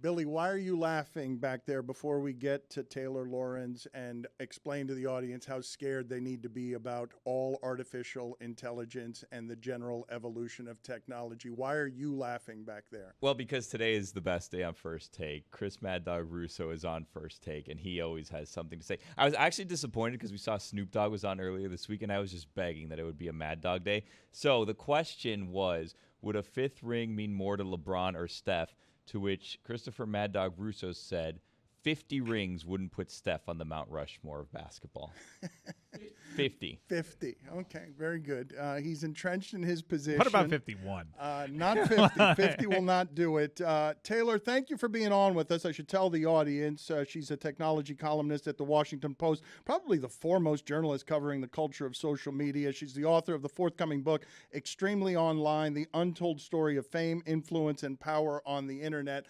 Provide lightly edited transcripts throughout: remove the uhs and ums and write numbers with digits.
Billy, why are you laughing back there before we get to Taylor Lorenz and explain to the audience how scared they need to be about all artificial intelligence and the general evolution of technology? Why are you laughing back there? Well, because today is the best day on First Take. Chris Mad Dog Russo is on First Take, and he always has something to say. I was actually disappointed because we saw Snoop Dogg was on earlier this week, and I was just begging that it would be a Mad Dog day. So the question was, would a fifth ring mean more to LeBron or Steph? To which Christopher Mad Dog Russo said, 50 rings wouldn't put Steph on the Mount Rushmore of basketball. 50. 50. Okay, very good. He's entrenched in his position. What about 51? Not 50. 50 will not do it. Taylor, thank you for being on with us. I should tell the audience she's a technology columnist at the Washington Post, probably the foremost journalist covering the culture of social media. She's the author of the forthcoming book, Extremely Online, The Untold Story of Fame, Influence, and Power on the Internet.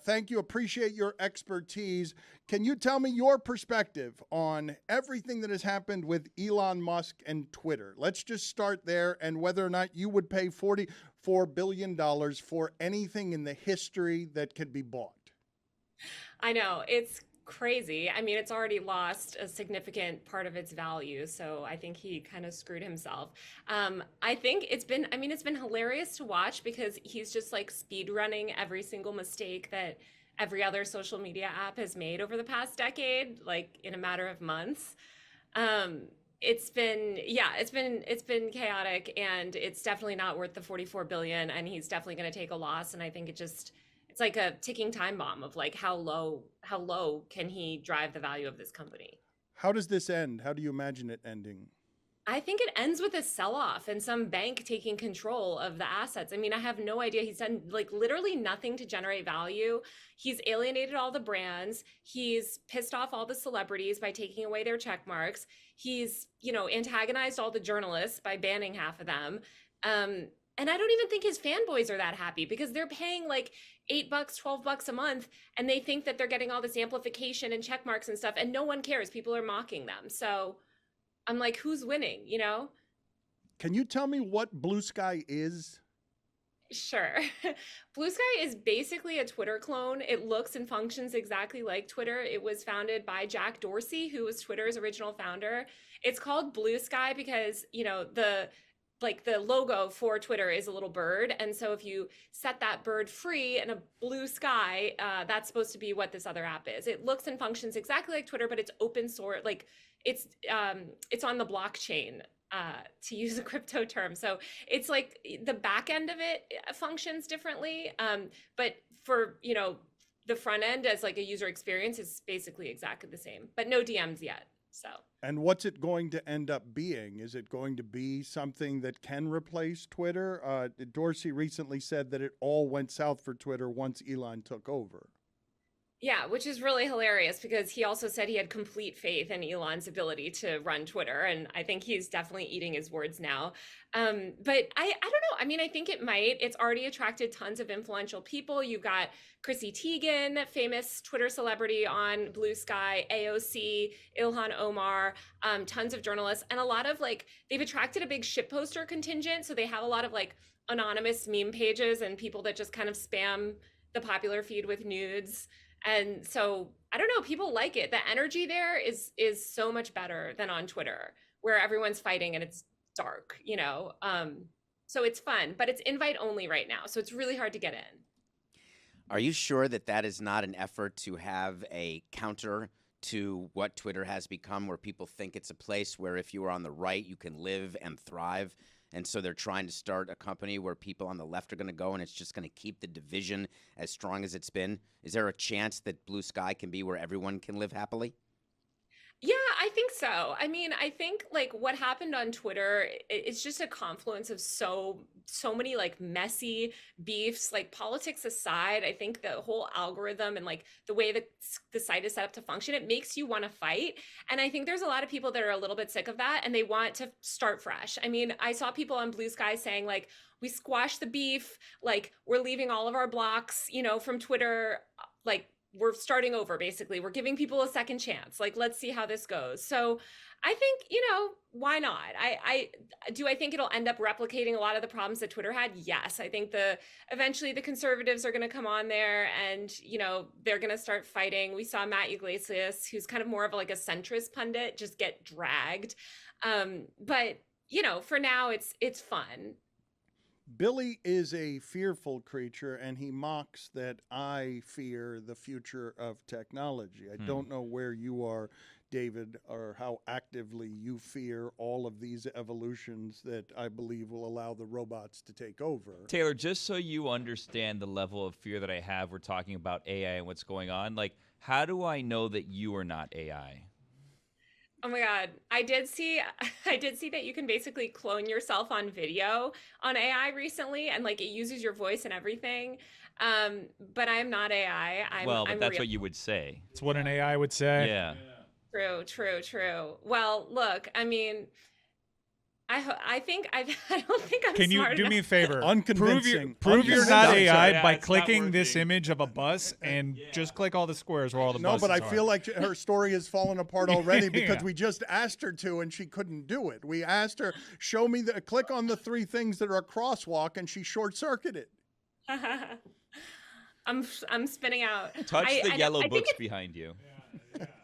Thank you. Appreciate your expertise. Can you tell me your perspective on everything that has happened with Elon Musk and Twitter? Let's just start there, and whether or not you would pay $44 billion for anything in the history that could be bought. I know. It's crazy. I mean, it's already lost a significant part of its value. So I think he kind of screwed himself. I think it's been hilarious to watch because he's just like speed running every single mistake that every other social media app has made over the past decade, like in a matter of months. It's been chaotic, and it's definitely not worth the 44 billion. And he's definitely going to take a loss. And I think it's like a ticking time bomb of like how low can he drive the value of this company? How does this end? How do you imagine it ending? I think it ends with a sell-off and some bank taking control of the assets. I mean, I have no idea. He's done like literally nothing to generate value. He's alienated all the brands. He's pissed off all the celebrities by taking away their check marks. He's, antagonized all the journalists by banning half of them. And I don't even think his fanboys are that happy because they're paying like $8, $12 a month, and they think that they're getting all this amplification and check marks and stuff, and no one cares. People are mocking them. So I'm like, who's winning, Can you tell me what Blue Sky is? Sure. Blue Sky is basically a Twitter clone. It looks and functions exactly like Twitter. It was founded by Jack Dorsey, who was Twitter's original founder. It's called Blue Sky because, the logo for Twitter is a little bird. And so if you set that bird free in a blue sky, that's supposed to be what this other app is. It looks and functions exactly like Twitter, but it's open source. Like it's on the blockchain, to use a crypto term. So it's like the back end of it functions differently. But for, the front end as like a user experience is basically exactly the same, but no DMs yet. So. And what's it going to end up being? Is it going to be something that can replace Twitter? Dorsey recently said that it all went south for Twitter once Elon took over. Yeah, which is really hilarious because he also said he had complete faith in Elon's ability to run Twitter. And I think he's definitely eating his words now. But I don't know. I mean, I think it might. It's already attracted tons of influential people. You've got Chrissy Teigen, famous Twitter celebrity on Blue Sky, AOC, Ilhan Omar, tons of journalists, and a lot of they've attracted a big shitposter contingent. So they have a lot of anonymous meme pages and people that just kind of spam the popular feed with nudes. And so, I don't know, people like it. The energy there is so much better than on Twitter, where everyone's fighting and it's dark, So it's fun, but it's invite only right now. So it's really hard to get in. Are you sure that is not an effort to have a counter to what Twitter has become, where people think it's a place where if you are on the right, you can live and thrive? And so they're trying to start a company where people on the left are going to go, and it's just going to keep the division as strong as it's been. Is there a chance that Blue Sky can be where everyone can live happily? Yeah, I think so. I mean, I think what happened on Twitter, it's just a confluence of so many messy beefs, politics aside. I think the whole algorithm and the way that the site is set up to function, it makes you want to fight. And I think there's a lot of people that are a little bit sick of that and they want to start fresh. I mean, I saw people on Blue Sky saying we squashed the beef, we're leaving all of our blocks, from Twitter, we're starting over, basically. We're giving people a second chance. Like, let's see how this goes. So I think, why not? I think it'll end up replicating a lot of the problems that Twitter had? Yes. I think eventually the conservatives are going to come on there and, they're going to start fighting. We saw Matt Yglesias, who's kind of more of like a centrist pundit, just get dragged. But, for now it's fun. Billy is a fearful creature, and he mocks that I fear the future of technology. I don't know where you are, David, or how actively you fear all of these evolutions that I believe will allow the robots to take over. Taylor, just so you understand the level of fear that I have, we're talking about AI and what's going on. Like, how do I know that you are not AI? Oh my God. I did see that you can basically clone yourself on video on AI recently, and like it uses your voice and everything. But I'm not AI. I'm that's real. what you would say. It's what an AI would say. Yeah. True. Well, look, I mean, I don't think I'm Can you smart do enough. me a favor? Unconvincing. Prove you're not Unconvincing. AI Yeah, by it's not clicking this working. image of a bus and just click all the squares where all the No, buses but I are. feel like her story has fallen apart already because Yeah. we just asked her to and she couldn't do it. We asked her, click on the 3 things that are a crosswalk, and she short-circuited. I'm spinning out. Touch the yellow think books behind you.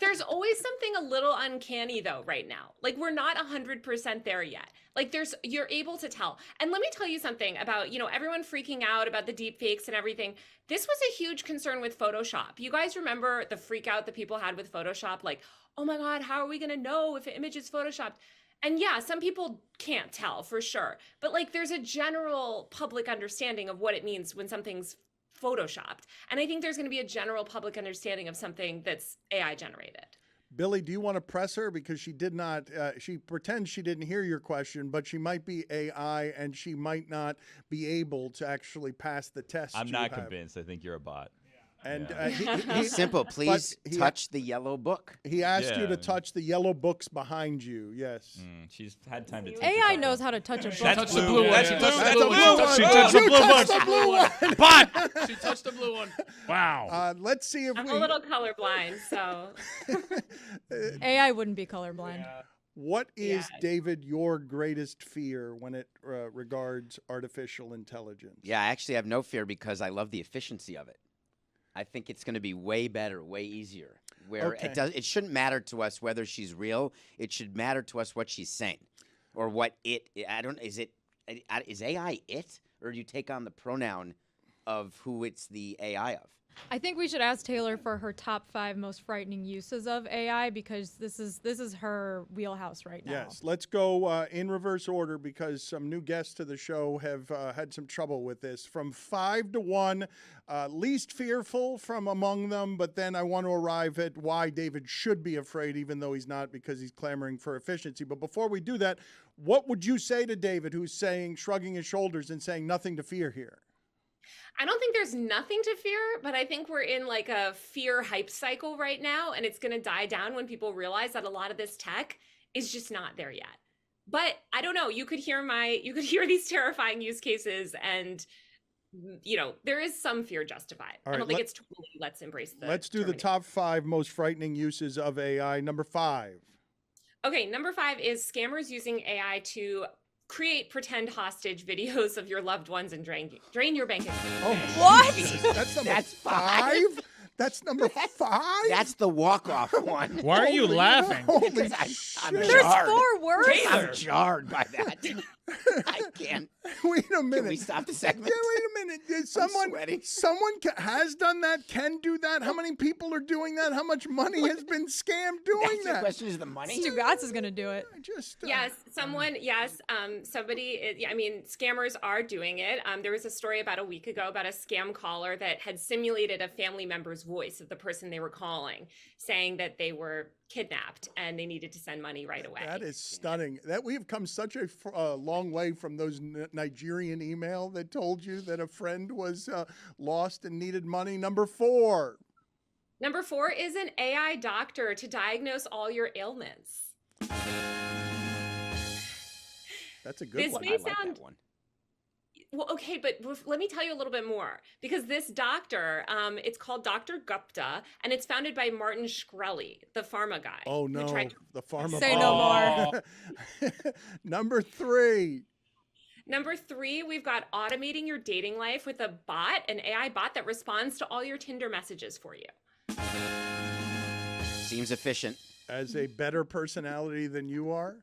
There's always something a little uncanny though right now. Like we're not 100% there yet. Like you're able to tell. And let me tell you something about, everyone freaking out about the deep fakes and everything. This was a huge concern with Photoshop. You guys remember the freak out that people had with Photoshop? Like, oh my God, how are we going to know if an image is Photoshopped? And yeah, some people can't tell for sure. But like there's a general public understanding of what it means when something's Photoshopped. And I think there's going to be a general public understanding of something that's AI generated. Billy, do you want to press her? Because she did not, she pretends she didn't hear your question, but she might be AI and she might not be able to actually pass the test. I'm you not have. convinced. I think you're a bot. And Yeah. Simple, please he- touch the yellow book. he asked you Yeah. to touch the yellow books behind you. Yes. She's had time to take AI it knows off. how to touch a book. That's touched the blue. blue That's one. blue. She That's touched the blue. blue one. She touched the You blue touched one. the blue one. Bot! She touched the blue one. Wow. Let's see if I'm we. a little colorblind, so AI wouldn't be colorblind. What is, Yeah. David, your greatest fear when it regards artificial intelligence? Yeah, I actually have no fear because I love the efficiency of it. I think it's going to be way better, way easier. Where Okay. it shouldn't matter to us whether she's real. It should matter to us what she's saying, or what it. Is AI it, or do you take on the pronoun of who it's the AI of? I think we should ask Taylor for her top 5 most frightening uses of AI because this is her wheelhouse right now. Yes, let's go in reverse order because some new guests to the show have had some trouble with this. From 5 to 1, least fearful from among them, but then I want to arrive at why David should be afraid, even though he's not, because he's clamoring for efficiency. But before we do that, what would you say to David, who's shrugging his shoulders and saying nothing to fear here? I don't think there's nothing to fear, but I think we're in like a fear hype cycle right now, and it's going to die down when people realize that a lot of this tech is just not there yet. But I don't know. You could hear these terrifying use cases, and there is some fear justified. All I right, don't think it's totally let's embrace the. Let's do the Terminator. top 5 most frightening uses of AI. Number 5. Okay, number 5 is scammers using AI to create pretend hostage videos of your loved ones and drain your bank account. Oh, What? Jesus. That's number That's 5? That's number 5? That's the walk-off one. Why are you laughing? Holy Because I'm shit. There's jarred. 4 words. I'm jarred by that. I can't. Wait a minute. Can we stop the segment? Yeah, wait a minute. Did someone sweating. has done that, can do that? How many people are doing that? How much money has been scammed doing That's the that? question: is the money? Stugotz is going to do it. I just Scammers are doing it. There was a story about a week ago about a scam caller that had simulated a family member's voice of the person they were calling, saying that they were kidnapped and they needed to send money right away. that is stunning. That we have come such a long way from those Nigerian email that told you that a friend was lost and needed money. Number 4. Number 4 is an AI doctor to diagnose all your ailments. That's a good This one. may I like sound that one. Well, okay, but let me tell you a little bit more, because this doctor, it's called Dr. Gupta, and it's founded by Martin Shkreli, the pharma guy. Oh, who no. tried to- The pharma. Say no more. Number 3. Number 3, we've got automating your dating life with a bot, an AI bot that responds to all your Tinder messages for you. Seems efficient. As a better personality than you are?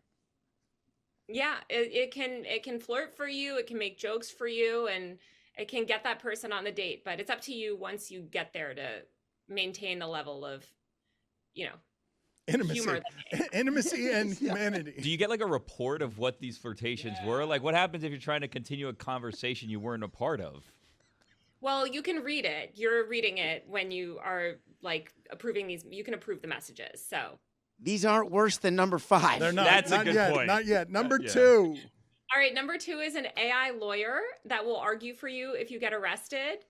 Yeah, it can flirt for you, it can make jokes for you, and it can get that person on the date. But it's up to you once you get there to maintain the level of, Intimacy. humor. Intimacy and humanity. Do you get like a report of what these flirtations were? Like, what happens if you're trying to continue a conversation you weren't a part of? Well, you can read it. You're reading it when you are like approving these. You can approve the messages. So These aren't worse than number 5. They're not. That's a not good yet, point. Not yet. Number Yeah. 2. all right, number 2 is an AI lawyer that will argue for you if you get arrested.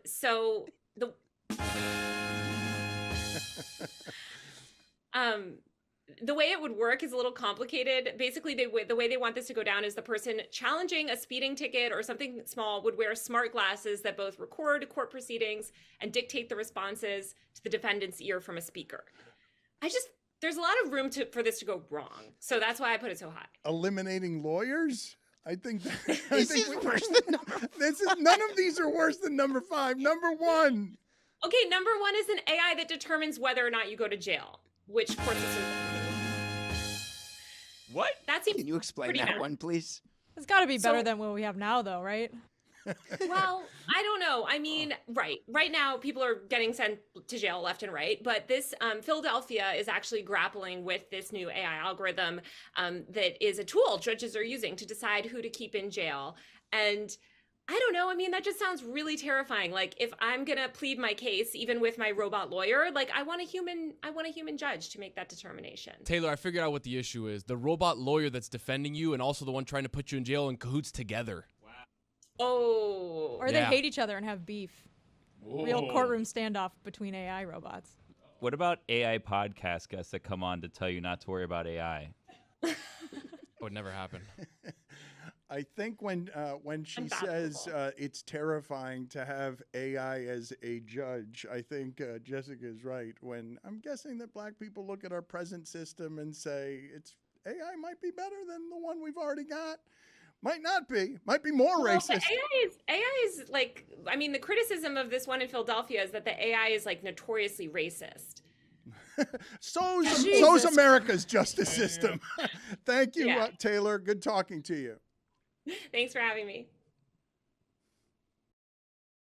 So the way it would work is a little complicated. Basically, the way they want this to go down is the person challenging a speeding ticket or something small would wear smart glasses that both record court proceedings and dictate the responses to the defendant's ear from a speaker. There's a lot of room for this to go wrong. So that's why I put it so high. Eliminating lawyers? I think This is worse than number none of these are worse than number 5. Number 1. Okay, number 1 is an AI that determines whether or not you go to jail, which court system. What? That seems Can you explain pretty that bad. one, please? It's got to be better So- than what we have now, though, right? Well, I don't know. I mean, right now people are getting sent to jail left and right, but this Philadelphia is actually grappling with this new AI algorithm that is a tool judges are using to decide who to keep in jail. And I don't know. I mean, that just sounds really terrifying. Like, if I'm gonna plead my case, even with my robot lawyer, like I want a human judge to make that determination. Taylor, I figured out what the issue is. The robot lawyer that's defending you and also the one trying to put you in jail in cahoots together. Oh. Or they Yeah. hate each other and have beef. Real courtroom standoff between AI robots. What about AI podcast guests that come on to tell you not to worry about AI? Would never happen. I think when she says it's terrifying to have AI as a judge, I think Jessica is right. When I'm guessing that black people look at our present system and say AI might be better than the one we've already got. Might not be. Might be more Well, racist. AI is like, I mean, the criticism of this one in Philadelphia is that the AI is like notoriously racist. So's America's justice system. Thank you, Yeah. Taylor. Good talking to you. Thanks for having me.